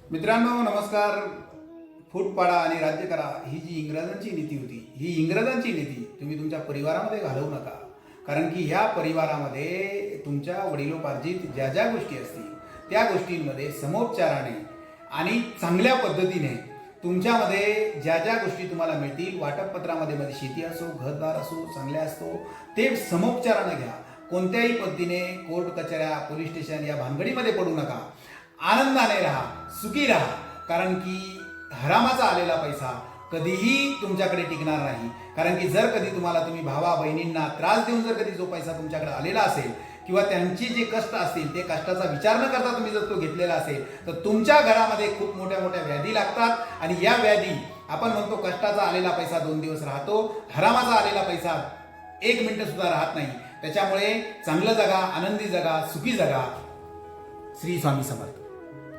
मित्रांनो नमस्कार. फूट पाडा आणि राज्य करा ही जी इंग्रजांची नीती होती, ही इंग्रजांची नीती तुम्ही तुमच्या परिवारामध्ये घालवू नका. कारण की ह्या परिवारामध्ये तुमच्या वडिलोपार्जित ज्या ज्या गोष्टी असतील त्या गोष्टींमध्ये समोपचाराने आणि चांगल्या पद्धतीने तुमच्यामध्ये ज्या ज्या गोष्टी तुम्हाला मिळतील, वाटपपत्रामध्ये मध्ये शेती असो, घरदार असो, चांगल्या असतो, ते समोपचाराने घ्या. कोणत्याही पद्धतीने कोर्ट कचऱ्या, पोलीस स्टेशन या भानगडीमध्ये पडू नका. आनंदाने राहा, सुखी राहा. कारण की हरामाचा आलेला पैसा कधीही तुमच्याकडे टिकणार नाही. कारण की जर कधी तुम्ही भावा बहिणींना त्रास देऊन जर कधी जो पैसा तुमच्याकडे आलेला असेल किंवा त्यांची जे कष्ट असतील ते कष्टाचा विचार न करता तुम्ही जर तो घेतलेला असेल तर तुमच्या घरामध्ये खूप मोठ्या मोठ्या व्याधी लागतात. आणि या व्याधी आपण म्हणतो कष्टाचा आलेला पैसा 2 दिवस राहतो, हरामाचा आलेला पैसा 1 मिनिट सुद्धा राहत नाही. त्याच्यामुळे चांगलं जगा, आनंदी जगा, सुखी जगा. श्री स्वामी समर्थ.